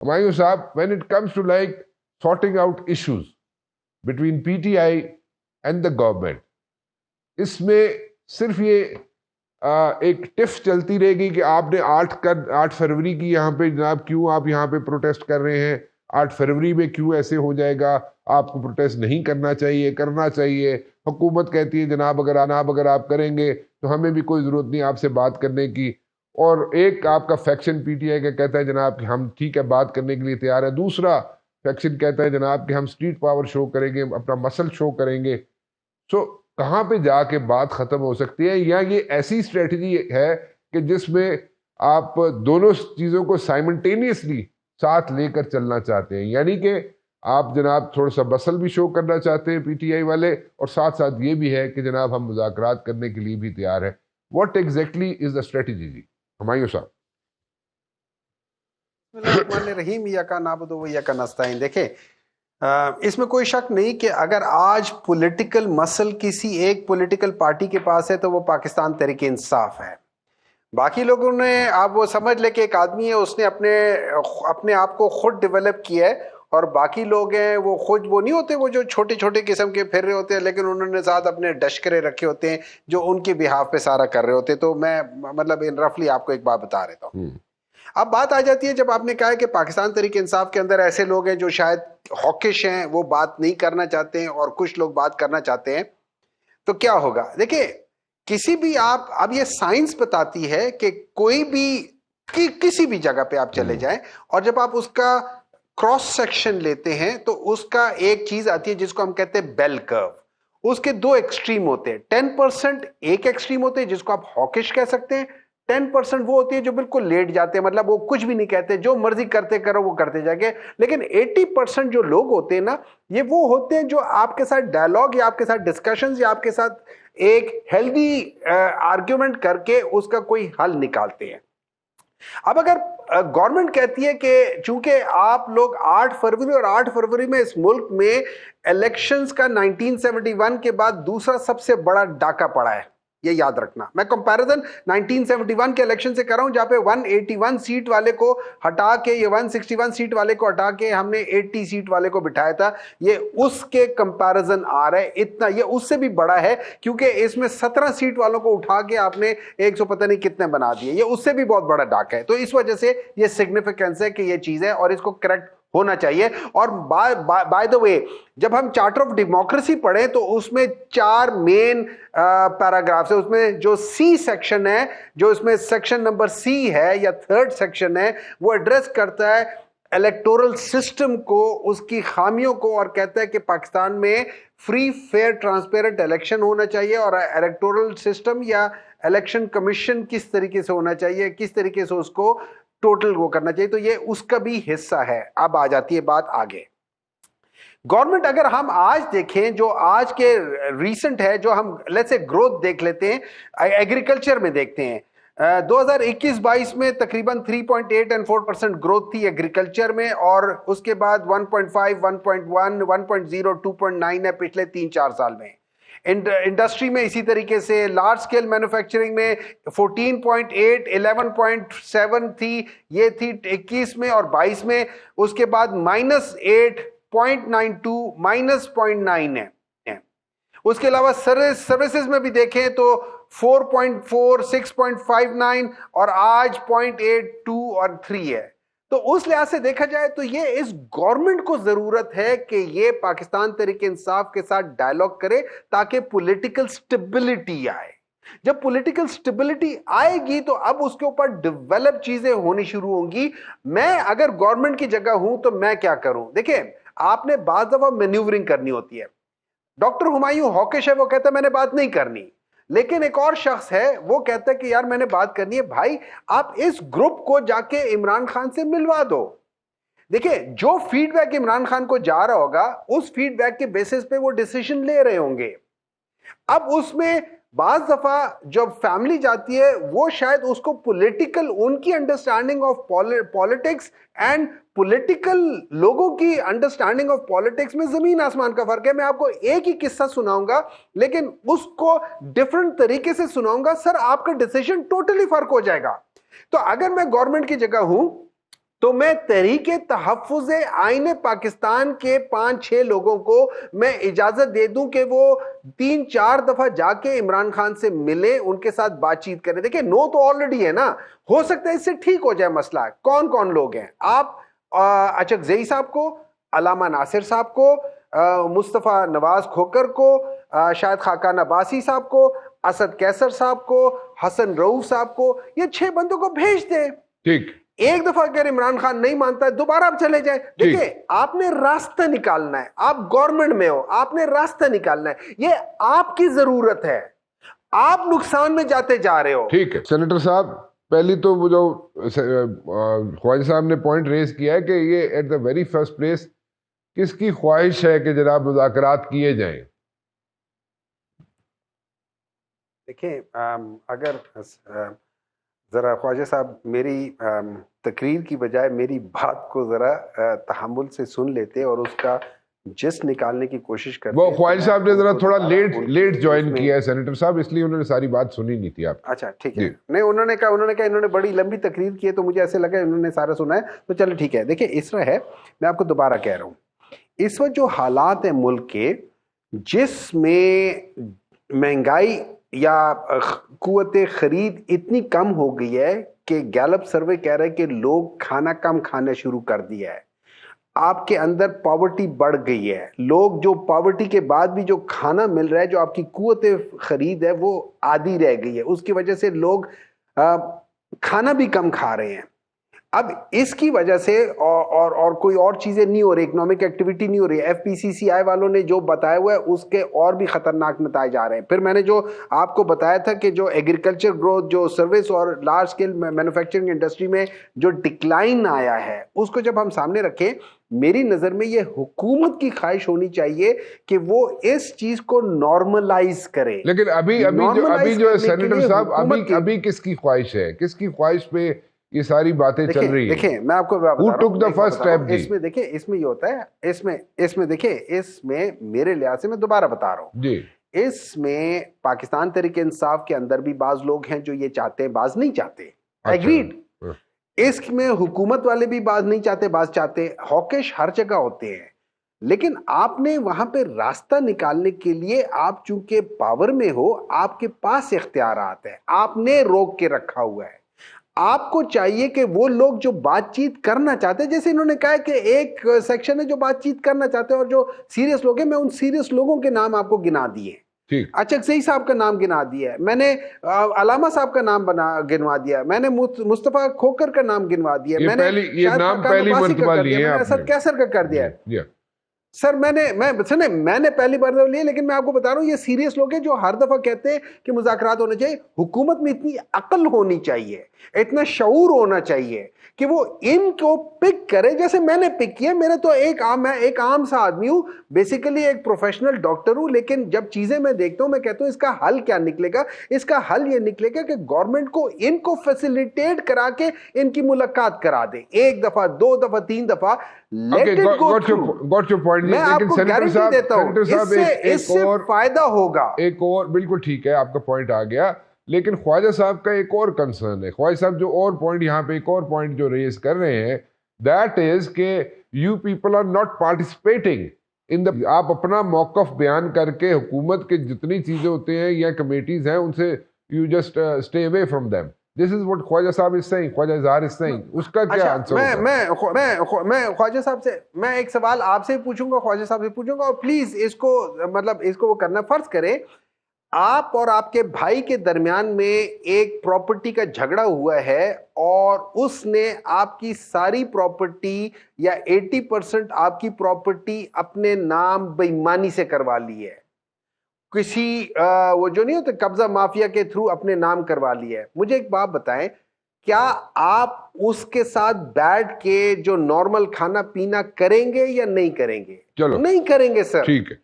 ہمایوں صاحب, when it comes to like sorting out issues between PTI and the government, اس میں صرف یہ ایک ٹف چلتی رہے گی کہ آپ نے 8 فروری کی یہاں پہ جناب کیوں آپ یہاں پہ پروٹیسٹ کر رہے ہیں, 8 فروری میں کیوں ایسے ہو جائے گا, آپ کو پروٹیسٹ نہیں کرنا چاہیے, کرنا چاہیے. حکومت کہتی ہے جناب اگر آپ کریں گے تو ہمیں بھی کوئی ضرورت نہیں آپ سے بات کرنے کی. اور ایک آپ کا فیکشن پی ٹی آئی کا کہتا ہے جناب کہ ہم ٹھیک ہے بات کرنے کے لیے تیار ہے, دوسرا فیکشن کہتا ہے جناب کہ ہم اسٹریٹ پاور شو کریں گے, اپنا مسل شو کریں گے. سو کہاں پہ جا کے بات ختم ہو سکتی ہے؟ یا یہ ایسی اسٹریٹجی ہے کہ جس میں آپ دونوں چیزوں کو سائمنٹینیسلی ساتھ لے کر چلنا چاہتے ہیں, یعنی کہ آپ جناب تھوڑا سا بسل بھی شو کرنا چاہتے ہیں پی ٹی آئی والے, اور ساتھ ساتھ یہ بھی ہے کہ جناب ہم مذاکرات کرنے کے لیے بھی تیار ہیں. What exactly is the strategy جی ہمایوں صاحب؟ بسم اللہ الرحمن الرحیم. یکا نعبد و یکا نستعین. دیکھیں اس میں کوئی شک نہیں کہ اگر آج پولیٹیکل مسل کسی ایک پولیٹیکل پارٹی کے پاس ہے تو وہ پاکستان تحریک انصاف ہے. باقی لوگوں نے, آپ وہ سمجھ لے کہ ایک آدمی ہے اس نے اپنے آپ کو خود ڈیولپ کیا ہے, اور باقی لوگ ہیں وہ خود وہ نہیں ہوتے, وہ جو چھوٹے چھوٹے قسم کے پھر رہے ہوتے ہیں لیکن انہوں نے ساتھ اپنے ڈشکرے رکھے ہوتے ہیں جو ان کے بہاف پہ سارا کر رہے ہوتے ہیں. تو میں مطلب رفلی آپ کو ایک بات بتا رہتا ہوں. اب بات آ جاتی ہے جب آپ نے کہا کہ پاکستان تحریک انصاف کے اندر ایسے لوگ ہیں جو شاید ہاکش ہیں, وہ بات نہیں کرنا چاہتے ہیں, اور کچھ لوگ بات کرنا چاہتے ہیں, تو کیا ہوگا؟ دیکھیں کسی بھی آپ, اب یہ سائنس بتاتی ہے کہ کوئی بھی کسی بھی جگہ پہ آپ چلے جائیں اور جب آپ اس کا کراس سیکشن لیتے ہیں تو اس کا ایک چیز آتی ہے جس کو ہم کہتے ہیں بیل کرو. اس کے 2 ایکسٹریم ہوتے ہیں. 10% ایک ایکسٹریم ہوتے ہیں جس کو آپ ہاکش کہہ سکتے ہیں, 10% وہ ہوتی ہے جو بالکل لیٹ جاتے ہیں, مطلب وہ کچھ بھی نہیں کہتے, جو مرضی کرتے کرو وہ کرتے جا کے. لیکن 80% جو لوگ ہوتے ہیں نا, یہ وہ ہوتے ہیں جو آپ کے ساتھ ڈائلاگ یا آپ کے ساتھ ڈسکشنز یا آپ کے ساتھ ایک ہیلدی آرگیومنٹ کر کے اس کا کوئی حل نکالتے ہیں. اب اگر گورنمنٹ کہتی ہے کہ چونکہ آپ لوگ 8 فروری اور 8 فروری میں اس ملک میں الیکشنز کا 1971 کے بعد دوسرا سب سے بڑا ڈاکہ پڑا ہے, یہ یاد رکھنا. میں کمپیریزن 1971 کے الیکشن سے کر رہا ہوں جہاں پہ 181 سیٹ والے کو ہٹا کے, یہ 161 سیٹ والے کو ہٹا کے ہم نے 80 سیٹ والے کو بٹھایا تھا. یہ اس کے کمپیریزن آ رہا ہے اتنا, یہ اس سے بھی بڑا ہے کیونکہ اس میں 17 سیٹ والوں کو اٹھا کے آپ نے 100 پتہ نہیں کتنے بنا دیے. یہ اس سے بھی بہت بڑا ڈاکہ ہے. تو اس وجہ سے یہ سگنیفیکنس ہے کہ یہ چیز ہے اور اس کو کریکٹ ہونا چاہیے. اور بائی دا وے جب ہم چارٹر آف ڈیموکریسی پڑھیں تو اس میں 4 مین پیراگرافس ہے. اس میں جو سی سیکشن ہے, جو اس میں سیکشن نمبر سی ہے یا 3rd سیکشن ہے, وہ ایڈریس کرتا ہے الیکٹورل سسٹم کو, اس کی خامیوں کو, اور کہتا ہے کہ پاکستان میں فری فیئر ٹرانسپیرنٹ الیکشن ہونا چاہیے اور الیکٹورل سسٹم یا الیکشن کمیشن کس طریقے سے ہونا چاہیے, کس طریقے سے اس کو ٹوٹل وہ کرنا چاہیے. تو یہ اس کا بھی حصہ ہے. اب آ جاتی ہے بات آگے. گورنمنٹ اگر ہم آج دیکھیں جو آج کے ریسنٹ ہے, جو ہم لیٹس سے گروتھ دیکھ لیتے ہیں, ایگریکلچر میں دیکھتے ہیں 2021-22 میں تقریباً 3.8 and 4% گروتھ تھی ایگریکلچر میں, اور اس کے بعد 1.5 1.1 1.0 2.9 ہے پچھلے 3-4 سال میں. انڈسٹری میں اسی طریقے سے لارج سکیل مینوفیکچرنگ میں 14.8 11.7 تھی, یہ تھی 21 میں اور 22 میں. اس کے بعد -8 0.92 -0.9 ہے. اس کے علاوہ سروسز میں بھی دیکھیں تو 4.4 6.59 اور آج 0.82 اور 3 ہے. تو اس لحاظ سے دیکھا جائے تو یہ اس گورنمنٹ کو ضرورت ہے کہ یہ پاکستان تحریک انصاف کے ساتھ ڈائلاگ کرے تاکہ پولیٹیکل سٹیبلٹی آئے. جب پولیٹیکل سٹیبلٹی آئے گی تو اب اس کے اوپر ڈیولپ چیزیں ہونی شروع ہوں گی. میں اگر گورنمنٹ کی جگہ ہوں تو میں کیا کروں؟ دیکھیں آپ نے بعض دفعہ مینیورنگ کرنی ہوتی ہے. ڈاکٹر ہمایوں ہاکش ہے, وہ کہتا ہے میں نے بات نہیں کرنی, لیکن ایک اور شخص ہے وہ کہتا ہے کہ یار میں نے بات کرنی ہے. بھائی آپ اس گروپ کو جا کے عمران خان سے ملوا دو. دیکھیں جو فیڈ بیک عمران خان کو جا رہا ہوگا اس فیڈ بیک کے بیسس پہ وہ ڈیسیژن لے رہے ہوں گے. اب اس میں بعض دفعہ جب فیملی جاتی ہے وہ شاید اس کو پولیٹیکل, ان کی understanding of politics and political لوگوں کی انڈرسٹینڈنگ آف پالیٹکس میں زمین آسمان کا فرق ہے. میں آپ کو ایک ہی قصہ سناؤں گا لیکن اس کو ڈفرنٹ طریقے سے سناؤں گا, سر آپ کا ڈیسیژن ٹوٹلی فرق ہو جائے گا. تو اگر میں گورنمنٹ کی جگہ ہوں تو میں تحریک تحفظ آئین پاکستان کے 5-6 لوگوں کو میں اجازت دے دوں کہ وہ 3-4 دفعہ جا کے عمران خان سے ملیں, ان کے ساتھ بات چیت کریں. دیکھیں نو تو آلریڈی ہے نا, ہو سکتا ہے اس سے ٹھیک ہو جائے مسئلہ. کون کون لوگ ہیں؟ آپ اچکزئی صاحب کو, علامہ ناصر صاحب کو, مصطفیٰ نواز کھوکر کو, شاید خاقان عباسی صاحب کو, اسد کیسر صاحب کو, حسن رؤوف صاحب کو, یہ 6 بندوں کو بھیج دیں. ٹھیک, ایک دفعہ اگر عمران خان نہیں مانتا ہے دوبارہ آپ چلے جائیں. دیکھیں آپ نے راستہ نکالنا ہے, آپ گورنمنٹ میں ہو, آپ نے راستہ نکالنا ہے, یہ آپ کی ضرورت ہے, آپ نقصان میں جاتے جا رہے ہو. ٹھیک ہے سینیٹر صاحب, پہلی تو وہ جو خواجہ صاحب نے پوائنٹ ریز کیا ہے کہ یہ at the very first place کس کی خواہش ہے کہ جناب مذاکرات کیے جائیں؟ دیکھیں اگر ذرا خواجہ صاحب میری تقریر کی بجائے میری بات کو ذرا تحمل سے سن لیتے اور اس کا جس نکالنے کی کوشش کرتے. وہ خواجہ صاحب نے ذرا تھوڑا لیٹ جوائن کیا ہے سینیٹر صاحب, اس لیے انہوں نے ساری بات سنی نہیں تھی. آپ اچھا ٹھیک ہے, نہیں انہوں نے کہا انہوں نے بڑی لمبی تقریر کی ہے تو مجھے ایسے لگا انہوں نے سارا سنا ہے, تو چلو ٹھیک ہے. دیکھیں اس طرح ہے, میں آپ کو دوبارہ کہہ رہا ہوں, اس وقت جو حالات ہیں ملک کے, جس میں مہنگائی یا قوت خرید اتنی کم ہو گئی ہے کہ گیلپ سروے کہہ رہا ہے کہ لوگ کھانا کم کھانا شروع کر دیا ہے, آپ کے اندر پاورٹی بڑھ گئی ہے, لوگ جو پاورٹی کے بعد بھی جو کھانا مل رہا ہے, جو آپ کی قوت خرید ہے وہ آدھی رہ گئی ہے, اس کی وجہ سے لوگ کھانا بھی کم کھا رہے ہیں. اب اس کی وجہ سے اور کوئی اور چیزیں نہیں ہو رہی, اکنامک ایکٹیویٹی نہیں ہو رہی. ایف پی سی سی آئی والوں نے جو بتایا ہوا ہے اس کے اور بھی خطرناک نتائج آ رہے ہیں. پھر میں نے جو آپ کو بتایا تھا کہ جو ایگریکلچر گروتھ, جو سروس اور لارج اسکیل مینوفیکچرنگ انڈسٹری میں جو ڈکلائن آیا ہے, اس کو جب ہم سامنے رکھیں, میری نظر میں یہ حکومت کی خواہش ہونی چاہیے کہ وہ اس چیز کو نارملائز کرے. لیکن ابھی جو سینیٹر صاحب ابھی کس کی خواہش ہے, کس کی خواہش پہ یہ ساری باتیں چل رہی ہیں؟ دیکھیں میں آپ کو Who took the first step جی؟ اس میں دیکھیں, اس میں یہ ہوتا ہے, اس میں دیکھیں, اس میں میرے لحاظ سے میں دوبارہ بتا رہا ہوں جی, اس میں پاکستان تحریک انصاف کے اندر بھی بعض لوگ ہیں جو یہ چاہتے ہیں, بعض نہیں چاہتے. ایگریڈ. اس میں حکومت والے بھی بعض نہیں چاہتے, بعض چاہتے. ہاکش ہر جگہ ہوتے ہیں, لیکن آپ نے وہاں پہ راستہ نکالنے کے لیے, آپ چونکہ پاور میں ہو, آپ کے پاس اختیارات ہیں, آپ نے روک کے رکھا ہوا ہے. آپ کو چاہیے کہ وہ لوگ جو بات چیت کرنا چاہتے ہیں, جیسے انہوں نے کہا کہ ایک سیکشن ہے جو بات چیت کرنا چاہتے ہیں اور جو سیریس لوگ ہیں, میں ان سیریس لوگوں کے نام آپ کو گنا دیے. اچکزئی صاحب کا نام گنا دیا ہے میں نے, علامہ صاحب کا نام گنوا دیا, میں نے مصطفیٰ کھوکر کا نام گنوا دیا, میں نے اسد کیسر کا کر دیا ہے. سر میں نے پہلی بار لیے, لیکن میں آپ کو بتا رہا ہوں یہ سیریس لوگ ہیں جو ہر دفعہ کہتے ہیں کہ مذاکرات ہونے چاہیے. حکومت میں اتنی عقل ہونی چاہیے, اتنا شعور ہونا چاہیے کہ وہ ان کو پک کرے جیسے میں نے پک کیا. میں نے تو میں ایک عام سا آدمی ہوں, بیسیکلی ایک پروفیشنل ڈاکٹر ہوں, لیکن جب چیزیں میں دیکھتا ہوں میں کہتا ہوں اس کا حل کیا نکلے گا. اس کا حل یہ نکلے گا کہ گورنمنٹ کو ان کو فیسیلیٹیٹ کرا کے ان کی ملاقات کرا دے, 1 دفعہ 2 دفعہ 3 دفعہ. میں آپ کو گارنٹی دیتا ہوں اس سے فائدہ ہوگا. ایک اور بالکل ٹھیک ہے, آپ کا پوائنٹ آ گیا, لیکن خواجہ صاحب کا ایک اور کنسرن ہے. خواجہ صاحب جو اور پوائنٹ یہاں پہ ایک اور پوائنٹ جو ریز کر رہے ہیں, دیٹ از کہ you people are not participating in the, آپ اپنا موقف بیان کر کے حکومت کے جتنی چیزیں ہوتے ہیں یا کمیٹیز ہیں ان سے you just stay away from them. This is what خواجہ صاحب is saying, خواجہ اظہار is saying. اس کا کیا آنسر ہوگا؟ میں خواجہ صاحب سے میں ایک سوال آپ سے پوچھوں گا, خواجہ صاحب سے پوچھوں گا, اور پلیز اس کو وہ کرنا. فرض کریں آپ اور آپ کے بھائی کے درمیان میں ایک پراپرٹی کا جھگڑا ہوا ہے اور اس نے آپ کی ساری پراپرٹی یا 80% آپ کی پراپرٹی اپنے نام بے ایمانی سے کروا لی ہے, کسی وہ جو نہیں ہوتے قبضہ مافیا کے تھرو اپنے نام کروا لیا ہے. مجھے ایک بات بتائیں, کیا آپ اس کے ساتھ بیٹھ کے جو نارمل کھانا پینا کریں گے یا نہیں کریں گے؟ چلو نہیں کریں گے سر. ٹھیک ہے,